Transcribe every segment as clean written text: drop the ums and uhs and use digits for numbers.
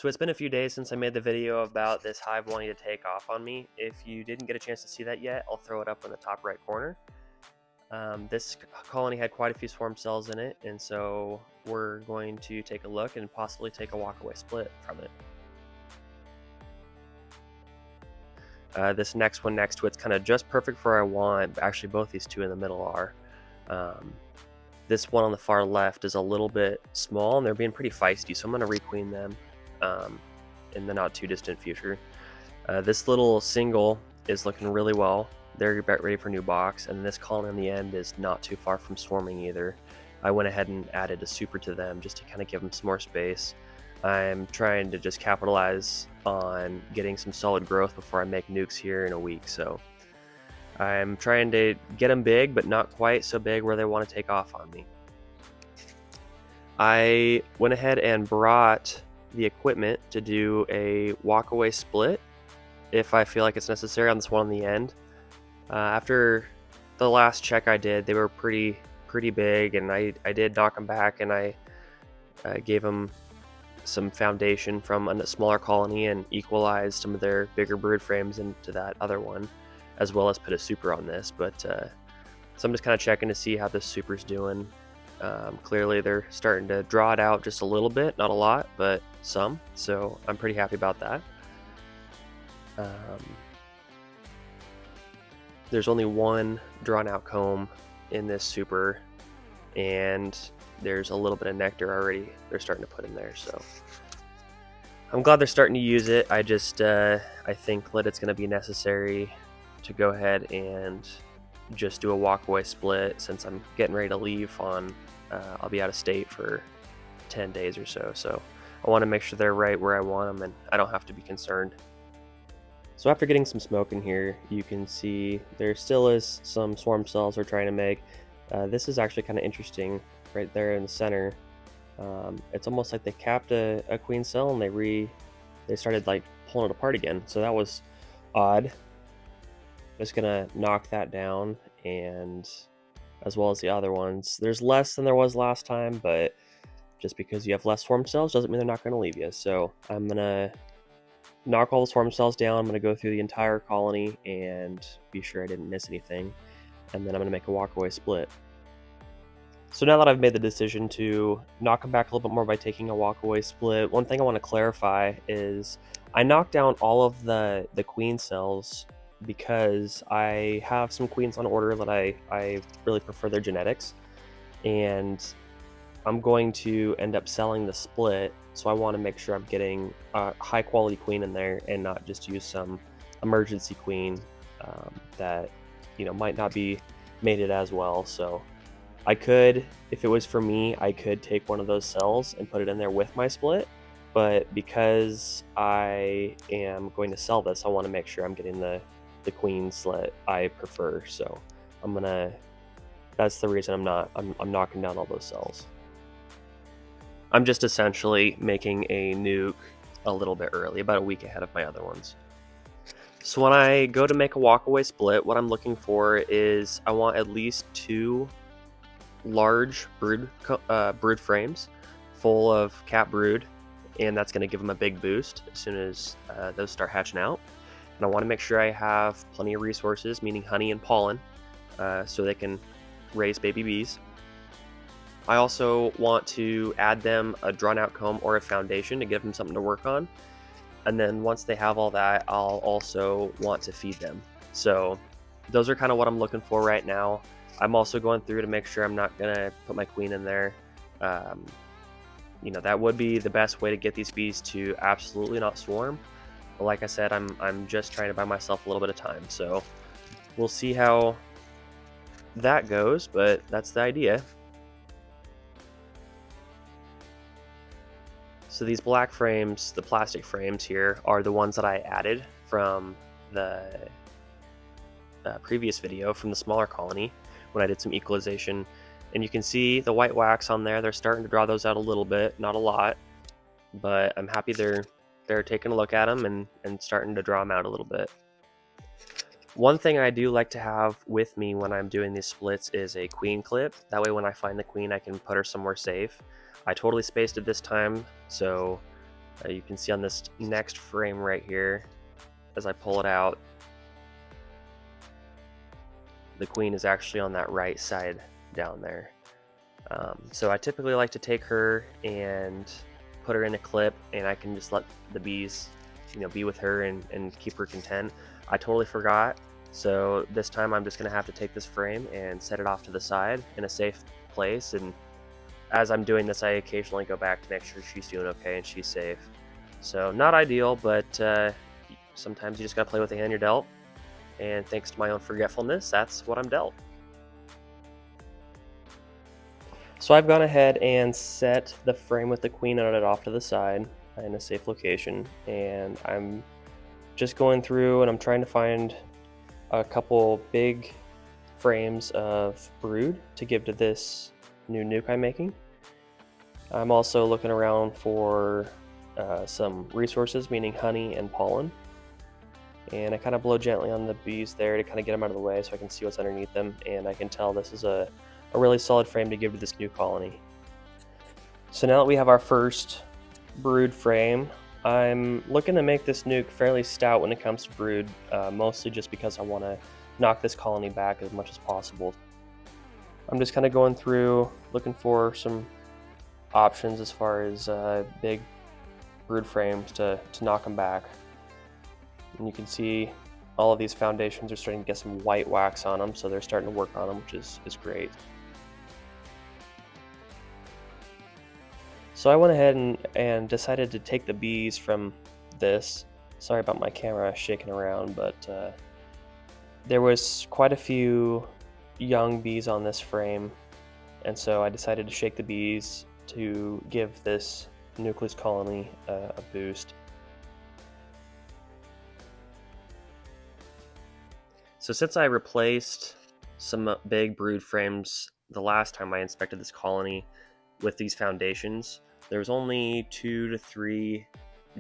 So it's been a few days since I made the video about this hive wanting to take off on me. If you didn't get a chance to see that yet, I'll throw it up in the top right corner. This colony had quite a few swarm cells in it, and so we're going to take a look and possibly take a walkaway split from it. This next one next to it's kind of just perfect for where I want. Actually, both these two in the middle are. This one on the far left is a little bit small, and they're being pretty feisty, so I'm going to requeen them in the not too distant future. This little single is looking really well. They're about ready for new box, and this colony on the end is not too far from swarming either. I went ahead and added a super to them just to kind of give them some more space. I'm trying to just capitalize on getting some solid growth before I make nukes here in a week, so I'm trying to get them big, but not quite so big where they want to take off on me. I went ahead and brought the equipment to do a walkaway split if I feel like it's necessary on this one on the end. After the last check I did, they were pretty big, and I did knock them back, and I gave them some foundation from a smaller colony and equalized some of their bigger brood frames into that other one, as well as put a super on this. But so I'm just kind of checking to see how this super's doing. Clearly they're starting to draw it out just a little bit, not a lot, but some, so I'm pretty happy about that. There's only one drawn out comb in this super, and there's a little bit of nectar already they're starting to put in there, so I'm glad they're starting to use it. I just I think that it's going to be necessary to go ahead and just do a walkaway split since I'm getting ready to leave on I'll be out of state for 10 days or so, so I want to make sure they're right where I want them and I don't have to be concerned. So after getting some smoke in here, you can see there still is some swarm cells we're trying to make. This is actually kind of interesting right there in the center. It's almost like they capped a queen cell and they started like pulling it apart again, so that was odd. Just gonna knock that down, and as well as the other ones. There's less than there was last time, but just because you have less swarm cells doesn't mean they're not going to leave you. So I'm gonna knock all the swarm cells down. I'm gonna go through the entire colony and be sure I didn't miss anything, and then I'm gonna make a walkaway split. So now that I've made the decision to knock them back a little bit more by taking a walkaway split, one thing I want to clarify is I knocked down all of the queen cells because I have some queens on order that I really prefer their genetics, and I'm going to end up selling the split, so I want to make sure I'm getting a high quality queen in there and not just use some emergency queen that might not be mated as well. So I could, if it was for me, I could take one of those cells and put it in there with my split, but because I am going to sell this, I want to make sure I'm getting the queens that I prefer. So that's the reason I'm knocking down all those cells. I'm just essentially making a nuke a little bit early, about a week ahead of my other ones. So when I go to make a walkaway split, what I'm looking for is I want at least 2 large brood frames full of cat brood, and that's going to give them a big boost as soon as those start hatching out. And I want to make sure I have plenty of resources, meaning honey and pollen, so they can raise baby bees. I also want to add them a drawn out comb or a foundation to give them something to work on. And then once they have all that, I'll also want to feed them. So those are kind of what I'm looking for right now. I'm also going through to make sure I'm not going to put my queen in there. That would be the best way to get these bees to absolutely not swarm. But like I said, I'm just trying to buy myself a little bit of time. So we'll see how that goes, but that's the idea. So these black frames, the plastic frames here, are the ones that I added from the previous video from the smaller colony when I did some equalization. And you can see the white wax on there. They're starting to draw those out a little bit, not a lot, but I'm happy they're taking a look at them and starting to draw them out a little bit. One thing I do like to have with me when I'm doing these splits is a queen clip. That way when I find the queen, I can put her somewhere safe. I totally spaced it this time, so You can see on this next frame right here, as I pull it out, the queen is actually on that right side down there. So I typically like to take her and put her in a clip, and I can just let the bees, be with her and keep her content. I totally forgot, so this time I'm just gonna have to take this frame and set it off to the side in a safe place. And as I'm doing this, I occasionally go back to make sure she's doing okay and she's safe. So not ideal, but sometimes you just gotta play with the hand you're dealt. And thanks to my own forgetfulness, that's what I'm dealt. So I've gone ahead and set the frame with the queen on it off to the side in a safe location, and I'm just going through and I'm trying to find a couple big frames of brood to give to this new nuke I'm making. I'm also looking around for some resources, meaning honey and pollen. And I kind of blow gently on the bees there to kind of get them out of the way so I can see what's underneath them, and I can tell this is a really solid frame to give to this new colony. So now that we have our first brood frame, I'm looking to make this nuke fairly stout when it comes to brood, mostly just because I want to knock this colony back as much as possible. I'm just kind of going through looking for some options as far as big brood frames to knock them back. And you can see all of these foundations are starting to get some white wax on them, so they're starting to work on them, which is great. So I went ahead and decided to take the bees from this. Sorry about my camera shaking around, but there was quite a few young bees on this frame, and so I decided to shake the bees to give this nucleus colony a boost. So since I replaced some big brood frames the last time I inspected this colony with these foundations, there was only 2 to 3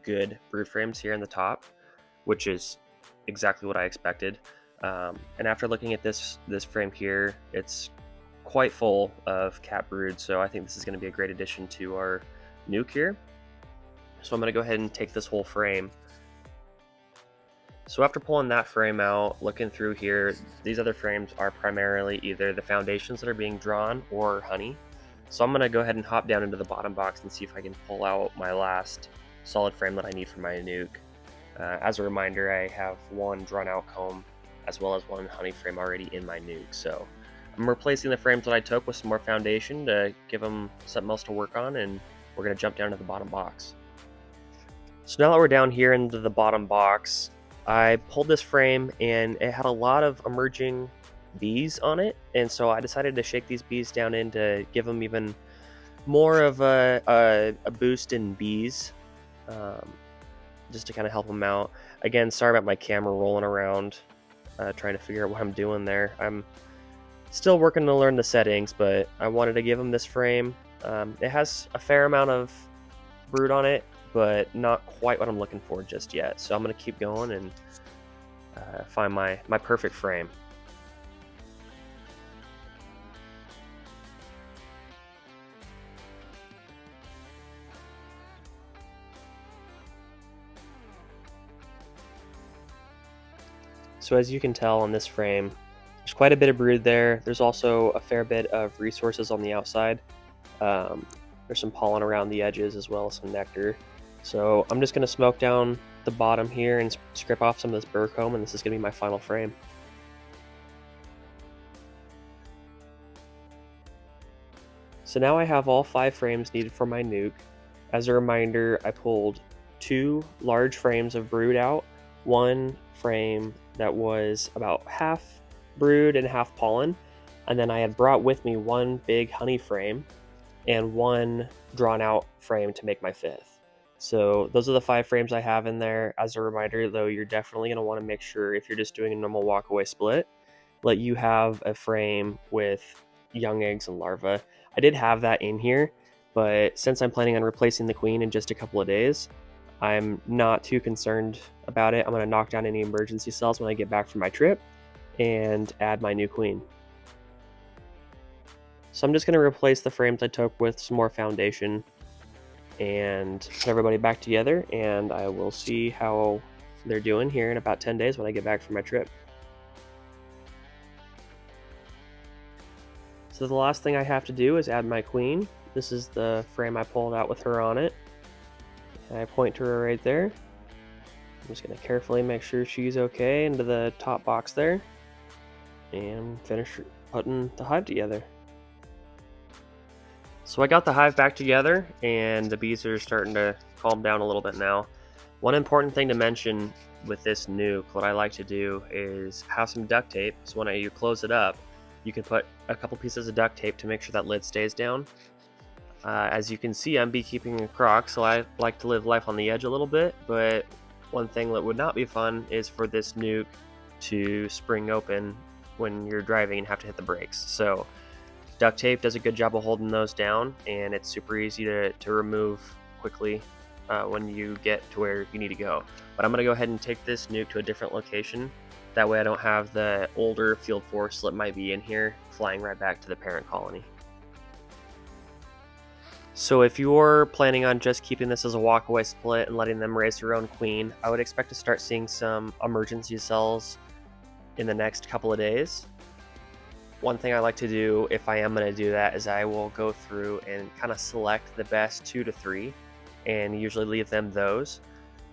good brood frames here in the top, which is exactly what I expected. And after looking at this frame here, it's quite full of cat brood, so I think this is going to be a great addition to our nuke here. So I'm going to go ahead and take this whole frame. So after pulling that frame out, looking through here, these other frames are primarily either the foundations that are being drawn or honey. So I'm going to go ahead and hop down into the bottom box and see if I can pull out my last solid frame that I need for my nuke. As a reminder, I have one drawn out comb as well as one honey frame already in my nuke. So I'm replacing the frames that I took with some more foundation to give them something else to work on, and we're going to jump down to the bottom box. So now that we're down here into the bottom box, I pulled this frame and it had a lot of emerging bees on it, and so I decided to shake these bees down in to give them even more of a boost in bees, just to kind of help them out. Again, sorry about my camera rolling around, trying to figure out what I'm doing there. I'm still working to learn the settings, but I wanted to give them this frame. It has a fair amount of brood on it, but not quite what I'm looking for just yet. So I'm going to keep going and find my perfect frame. So as you can tell on this frame, there's quite a bit of brood there. There's also a fair bit of resources on the outside. There's some pollen around the edges as well as some nectar. So I'm just going to smoke down the bottom here and scrape off some of this burr comb, and this is going to be my final frame. So now I have all 5 frames needed for my nuke. As a reminder, I pulled 2 large frames of brood out, 1 frame that was about half brood and half pollen, and then I had brought with me 1 big honey frame and 1 drawn out frame to make my 5th. So those are the 5 frames I have in there. As a reminder though, you're definitely going to want to make sure, if you're just doing a normal walkaway split, let you have a frame with young eggs and larvae. I did have that in here, but since I'm planning on replacing the queen in just a couple of days, I'm not too concerned about it. I'm going to knock down any emergency cells when I get back from my trip and add my new queen. So I'm just going to replace the frames I took with some more foundation, and put everybody back together, and I will see how they're doing here in about 10 days when I get back from my trip. So the last thing I have to do is add my queen. This is the frame I pulled out with her on it. And I point to her right there. I'm just going to carefully make sure she's okay into the top box there, and finish putting the hive together. So I got the hive back together, and the bees are starting to calm down a little bit now. One important thing to mention with this nuke, what I like to do is have some duct tape, so when you close it up, you can put a couple pieces of duct tape to make sure that lid stays down. As you can see, I'm beekeeping a croc, so I like to live life on the edge a little bit, but one thing that would not be fun is for this nuke to spring open when you're driving and have to hit the brakes. So duct tape does a good job of holding those down, and it's super easy to remove quickly when you get to where you need to go. But I'm going to go ahead and take this nuke to a different location. That way I don't have the older field force that might be in here flying right back to the parent colony. So if you're planning on just keeping this as a walkaway split and letting them raise their own queen, I would expect to start seeing some emergency cells in the next couple of days. One thing I like to do if I am going to do that is I will go through and kind of select the best 2 to 3 and usually leave them those.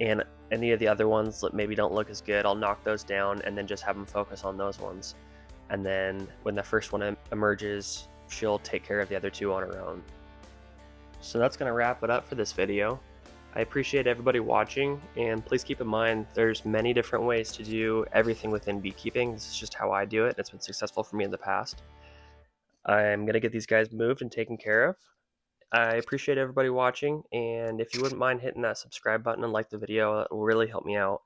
And any of the other ones that maybe don't look as good, I'll knock those down and then just have them focus on those ones. And then when the first one emerges, she'll take care of the other 2 on her own. So that's going to wrap it up for this video. I appreciate everybody watching, and please keep in mind there's many different ways to do everything within beekeeping. This is just how I do it, and it's been successful for me in the past. I'm going to get these guys moved and taken care of. I appreciate everybody watching, and if you wouldn't mind hitting that subscribe button and like the video, that will really help me out.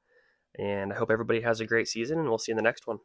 And I hope everybody has a great season, and we'll see you in the next one.